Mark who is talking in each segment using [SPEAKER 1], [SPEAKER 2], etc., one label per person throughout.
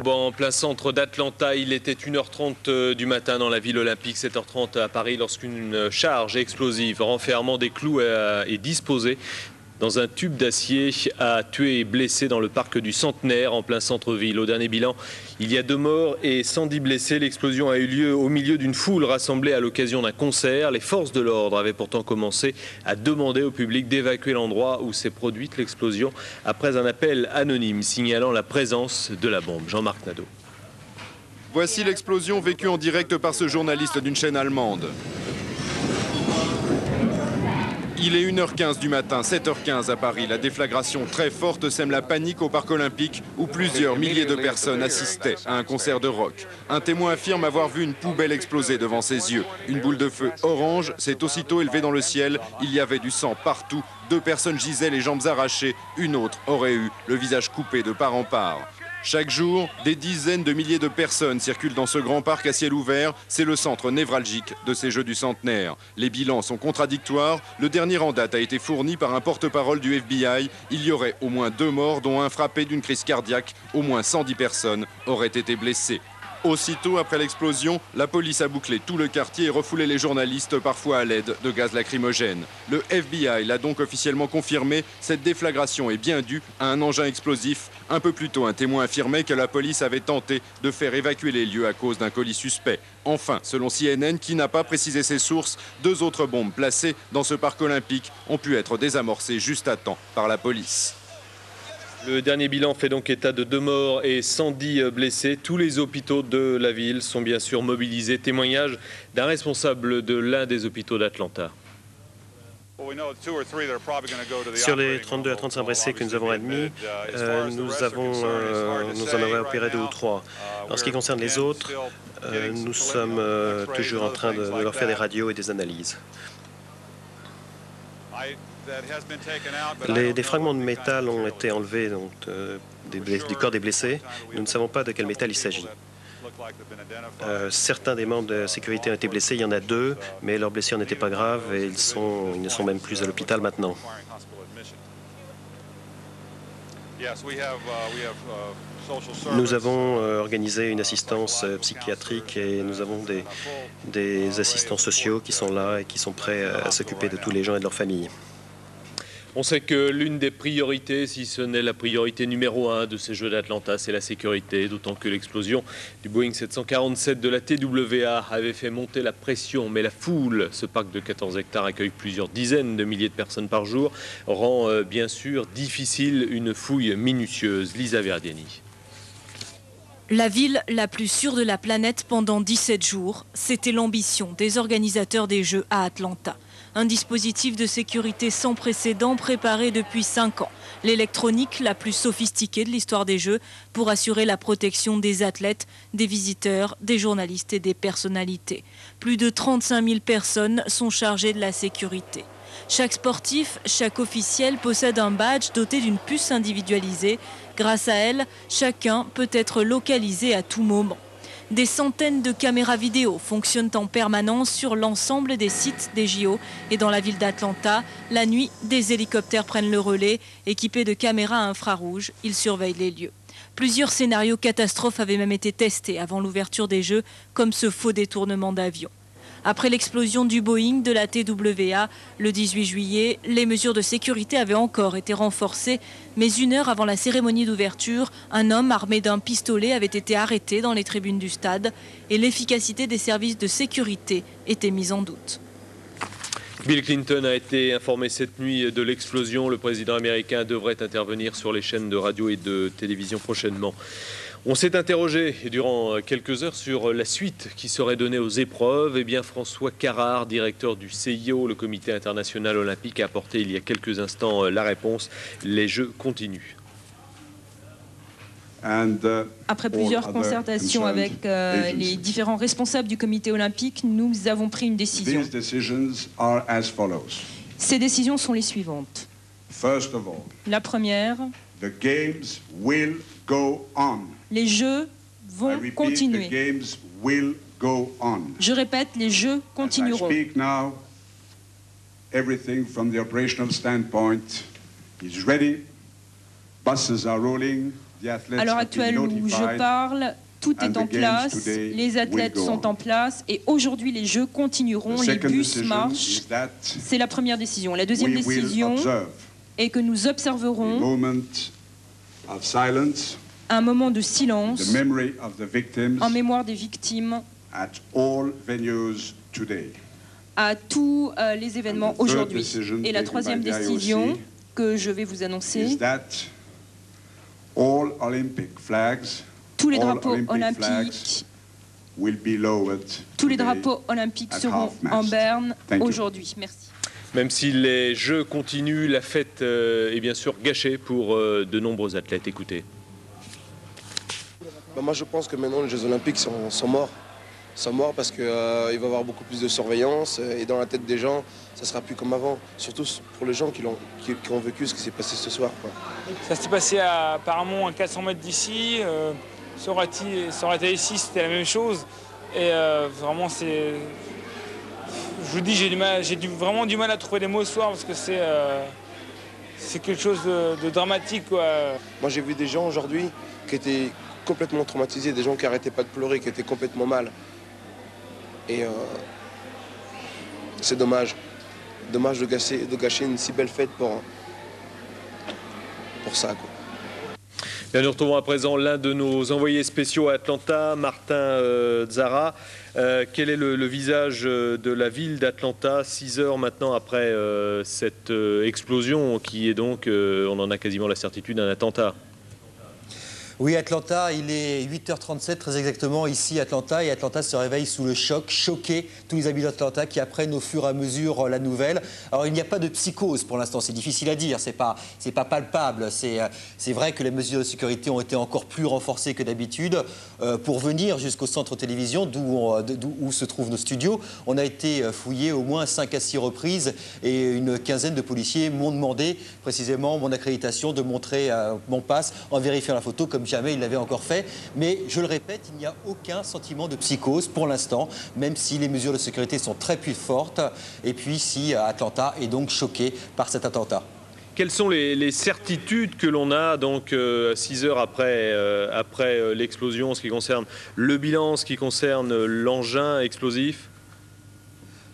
[SPEAKER 1] bombe en plein centre d'Atlanta. Il était 1h30 du matin dans la ville olympique, 7h30 à Paris, lorsqu'une charge explosive renfermant des clous est disposée dans un tube d'acier a tué et blessé dans le parc du Centenaire en plein centre-ville. Au dernier bilan, il y a 2 morts et 110 blessés. L'explosion a eu lieu au milieu d'une foule rassemblée à l'occasion d'un concert. Les forces de l'ordre avaient pourtant commencé à demander au public d'évacuer l'endroit où s'est produite l'explosion après un appel anonyme signalant la présence de la bombe. Jean-Marc Nadeau.
[SPEAKER 2] Voici l'explosion vécue en direct par ce journaliste d'une chaîne allemande. Il est 1h15 du matin, 7h15 à Paris. La déflagration très forte sème la panique au parc olympique où plusieurs milliers de personnes assistaient à un concert de rock. Un témoin affirme avoir vu une poubelle exploser devant ses yeux. Une boule de feu orange s'est aussitôt élevée dans le ciel. Il y avait du sang partout. 2 personnes gisaient les jambes arrachées. Une autre aurait eu le visage coupé de part en part. Chaque jour, des dizaines de milliers de personnes circulent dans ce grand parc à ciel ouvert. C'est le centre névralgique de ces Jeux du Centenaire. Les bilans sont contradictoires. Le dernier en date a été fourni par un porte-parole du FBI. Il y aurait au moins 2 morts, dont un frappé d'une crise cardiaque. Au moins 110 personnes auraient été blessées. Aussitôt après l'explosion, la police a bouclé tout le quartier et refoulé les journalistes, parfois à l'aide de gaz lacrymogène. Le FBI l'a donc officiellement confirmé, cette déflagration est bien due à un engin explosif. Un peu plus tôt, un témoin affirmait que la police avait tenté de faire évacuer les lieux à cause d'un colis suspect. Enfin, selon CNN, qui n'a pas précisé ses sources, 2 autres bombes placées dans ce parc olympique ont pu être désamorcées juste à temps par la police.
[SPEAKER 1] Le dernier bilan fait donc état de 2 morts et 110 blessés. Tous les hôpitaux de la ville sont bien sûr mobilisés. Témoignage d'un responsable de l'un des hôpitaux d'Atlanta.
[SPEAKER 3] Sur les 32 à 35 blessés que nous avons admis, nous en avons opéré 2 ou 3. En ce qui concerne les autres, nous sommes toujours en train de leur faire des radios et des analyses. Des fragments de métal ont été enlevés donc, du corps des blessés. Nous ne savons pas de quel métal il s'agit. Certains des membres de sécurité ont été blessés, il y en a 2, mais leurs blessures n'étaient pas graves et ils ne sont même plus à l'hôpital maintenant. Nous avons organisé une assistance psychiatrique et nous avons des assistants sociaux qui sont là et qui sont prêts à s'occuper de tous les gens et de leurs familles.
[SPEAKER 1] On sait que l'une des priorités, si ce n'est la priorité numéro 1 de ces Jeux d'Atlanta, c'est la sécurité, d'autant que l'explosion du Boeing 747 de la TWA avait fait monter la pression. Mais la foule, ce parc de 14 hectares accueille plusieurs dizaines de milliers de personnes par jour, rend bien sûr difficile une fouille minutieuse. Lisa Verdiani.
[SPEAKER 4] La ville la plus sûre de la planète pendant 17 jours, c'était l'ambition des organisateurs des Jeux à Atlanta. Un dispositif de sécurité sans précédent préparé depuis 5 ans. L'électronique la plus sophistiquée de l'histoire des Jeux pour assurer la protection des athlètes, des visiteurs, des journalistes et des personnalités. Plus de 35 000 personnes sont chargées de la sécurité. Chaque sportif, chaque officiel possède un badge doté d'une puce individualisée. Grâce à elle, chacun peut être localisé à tout moment. Des centaines de caméras vidéo fonctionnent en permanence sur l'ensemble des sites des JO et dans la ville d'Atlanta. La nuit, des hélicoptères prennent le relais. Équipés de caméras à infrarouge, ils surveillent les lieux. Plusieurs scénarios catastrophes avaient même été testés avant l'ouverture des Jeux, comme ce faux détournement d'avion. Après l'explosion du Boeing de la TWA le 18 juillet, les mesures de sécurité avaient encore été renforcées. Mais 1 heure avant la cérémonie d'ouverture, un homme armé d'un pistolet avait été arrêté dans les tribunes du stade et l'efficacité des services de sécurité était mise en doute.
[SPEAKER 1] Bill Clinton a été informé cette nuit de l'explosion. Le président américain devrait intervenir sur les chaînes de radio et de télévision prochainement. On s'est interrogé durant quelques heures sur la suite qui serait donnée aux épreuves. Eh bien, François Carrard, directeur du CIO, le Comité international olympique, a apporté il y a quelques instants la réponse. Les Jeux continuent.
[SPEAKER 5] Après plusieurs concertations avec les différents responsables du comité olympique, nous avons pris une décision. Ces décisions sont les suivantes. La première, les Jeux vont continuer. Je répète, les Jeux continueront.
[SPEAKER 6] Everything from the operational standpoint is ready. Buses are rolling.
[SPEAKER 5] À l'heure actuelle où je parle, tout est en place, les athlètes sont en place et aujourd'hui les Jeux continueront, les bus marchent. C'est la première décision. La deuxième décision est que nous observerons un moment de silence en mémoire des victimes à tous les événements aujourd'hui. Et la troisième décision que je vais vous annoncer, tous les drapeaux olympiques seront en berne aujourd'hui. Merci.
[SPEAKER 1] Même si les Jeux continuent, la fête est bien sûr gâchée pour de nombreux athlètes. Écoutez.
[SPEAKER 6] Moi je pense que maintenant les Jeux Olympiques sont morts. Sont morts parce qu'il va y avoir beaucoup plus de surveillance et dans la tête des gens, ça ne sera plus comme avant. Surtout pour les gens qui ont vécu ce qui s'est passé ce soir.
[SPEAKER 7] Ça s'est passé apparemment à 400 mètres d'ici. Ça aurait été ici, c'était la même chose. Et vraiment, c'est... Je vous dis, j'ai vraiment du mal à trouver les mots ce soir parce que c'est quelque chose de dramatique, quoi.
[SPEAKER 6] Moi, j'ai vu des gens aujourd'hui qui étaient complètement traumatisés, des gens qui n'arrêtaient pas de pleurer, qui étaient complètement mal. Et c'est dommage. Dommage de gâcher une si belle fête pour ça, quoi.
[SPEAKER 1] Bien, nous retrouvons à présent l'un de nos envoyés spéciaux à Atlanta, Martin Zara. Quel est le visage de la ville d'Atlanta 6 heures maintenant après cette explosion qui est donc, on en a quasiment la certitude, un attentat?
[SPEAKER 8] Oui, Atlanta, il est 8h37 très exactement ici à Atlanta et Atlanta se réveille sous le choc, choqué, tous les habitants d'Atlanta qui apprennent au fur et à mesure la nouvelle. Alors il n'y a pas de psychose pour l'instant, c'est difficile à dire, c'est pas palpable, c'est vrai que les mesures de sécurité ont été encore plus renforcées que d'habitude. Pour venir jusqu'au centre télévision où se trouvent nos studios, on a été fouillé au moins 5 à 6 reprises et une quinzaine de policiers m'ont demandé précisément mon accréditation, de montrer mon pass en vérifiant la photo comme jamais il l'avait encore fait. Mais je le répète, il n'y a aucun sentiment de psychose pour l'instant, même si les mesures de sécurité sont très plus fortes. Et puis si Atlanta est donc choqué par cet attentat.
[SPEAKER 1] Quelles sont les certitudes que l'on a donc 6 heures après l'explosion en ce qui concerne le bilan, en ce qui concerne l'engin explosif?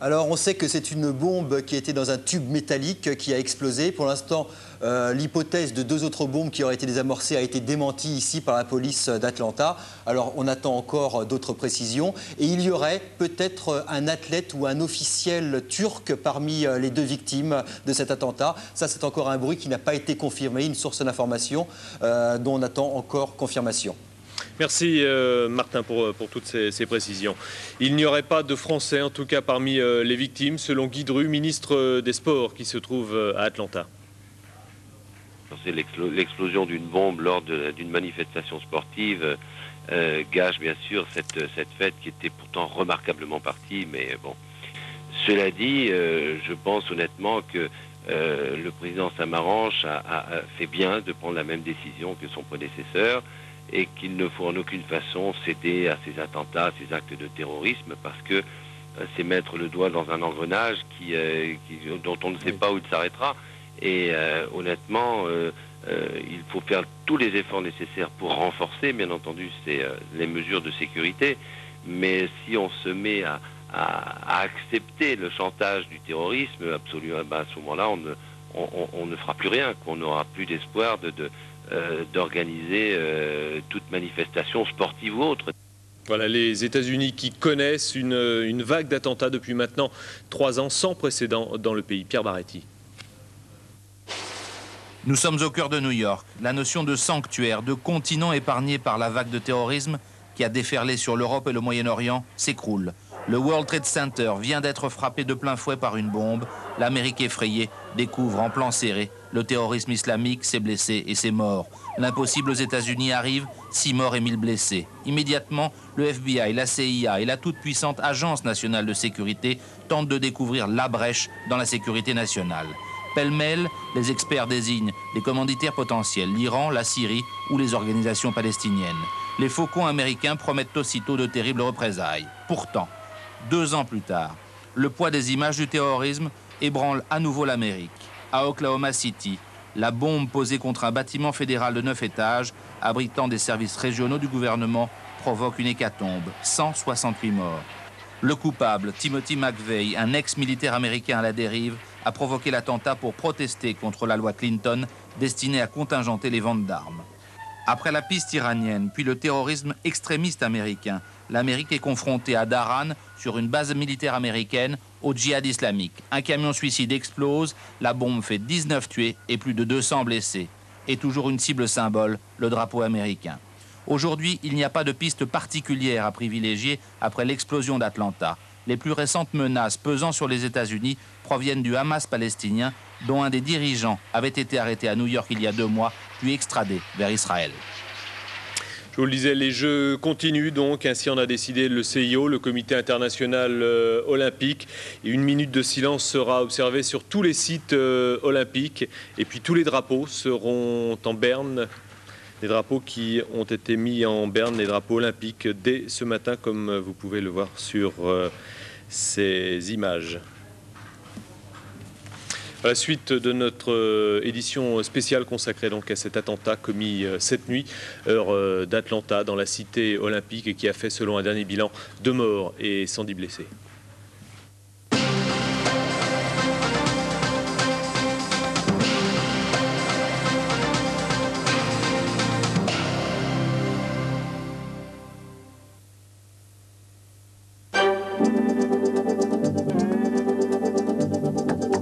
[SPEAKER 8] Alors on sait que c'est une bombe qui était dans un tube métallique qui a explosé. Pour l'instant, l'hypothèse de 2 autres bombes qui auraient été désamorcées a été démentie ici par la police d'Atlanta. Alors on attend encore d'autres précisions. Et il y aurait peut-être un athlète ou un officiel turc parmi les 2 victimes de cet attentat. Ça, c'est encore un bruit qui n'a pas été confirmé, une source d'information dont on attend encore confirmation.
[SPEAKER 1] Merci Martin pour toutes ces précisions. Il n'y aurait pas de Français, en tout cas parmi les victimes, selon Guy Dru, ministre des Sports, qui se trouve à Atlanta.
[SPEAKER 9] C'est l'explosion d'une bombe lors d'une manifestation sportive gâche bien sûr cette fête qui était pourtant remarquablement partie, mais bon. Cela dit, je pense honnêtement que le président Samaranch a fait bien de prendre la même décision que son prédécesseur, et qu'il ne faut en aucune façon céder à ces attentats, à ces actes de terrorisme, parce que c'est mettre le doigt dans un engrenage dont on ne sait pas où il s'arrêtera. Et honnêtement, il faut faire tous les efforts nécessaires pour renforcer, bien entendu, les mesures de sécurité. Mais si on se met à accepter le chantage du terrorisme, absolument, à ce moment-là, on ne fera plus rien, qu'on n'aura plus d'espoir d'organiser toute manifestation sportive ou autre.
[SPEAKER 1] Voilà, les États-Unis qui connaissent une vague d'attentats depuis maintenant 3 ans sans précédent dans le pays. Pierre Barretti.
[SPEAKER 10] Nous sommes au cœur de New York. La notion de sanctuaire, de continent épargné par la vague de terrorisme qui a déferlé sur l'Europe et le Moyen-Orient s'écroule. Le World Trade Center vient d'être frappé de plein fouet par une bombe. L'Amérique effrayée découvre en plan serré le terrorisme islamique, ses blessés et ses morts. L'impossible aux États-Unis arrive, 6 morts et 1000 blessés. Immédiatement, le FBI, la CIA et la toute-puissante Agence nationale de sécurité tentent de découvrir la brèche dans la sécurité nationale. Pêle-mêle, les experts désignent des commanditaires potentiels, l'Iran, la Syrie ou les organisations palestiniennes. Les faucons américains promettent aussitôt de terribles représailles. Pourtant, 2 ans plus tard, le poids des images du terrorisme ébranle à nouveau l'Amérique. À Oklahoma City, la bombe posée contre un bâtiment fédéral de 9 étages abritant des services régionaux du gouvernement, provoque une hécatombe. 168 morts. Le coupable, Timothy McVeigh, un ex-militaire américain à la dérive, a provoqué l'attentat pour protester contre la loi Clinton destinée à contingenter les ventes d'armes. Après la piste iranienne, puis le terrorisme extrémiste américain, l'Amérique est confrontée à Daran, sur une base militaire américaine, au djihad islamique. Un camion suicide explose, la bombe fait 19 tués et plus de 200 blessés. Et toujours une cible symbole, le drapeau américain. Aujourd'hui, il n'y a pas de piste particulière à privilégier après l'explosion d'Atlanta. Les plus récentes menaces pesant sur les États-Unis proviennent du Hamas palestinien, dont un des dirigeants avait été arrêté à New York il y a 2 mois, puis extradé vers Israël.
[SPEAKER 1] Je vous le disais, les Jeux continuent donc, ainsi en a décidé le CIO, le Comité international olympique. Et 1 minute de silence sera observée sur tous les sites olympiques. Et puis tous les drapeaux seront en berne. Les drapeaux qui ont été mis en berne, les drapeaux olympiques, dès ce matin, comme vous pouvez le voir sur ces images. À la suite de notre édition spéciale consacrée donc à cet attentat commis cette nuit, heure d'Atlanta, dans la cité olympique, et qui a fait, selon un dernier bilan, 2 morts et 110 blessés.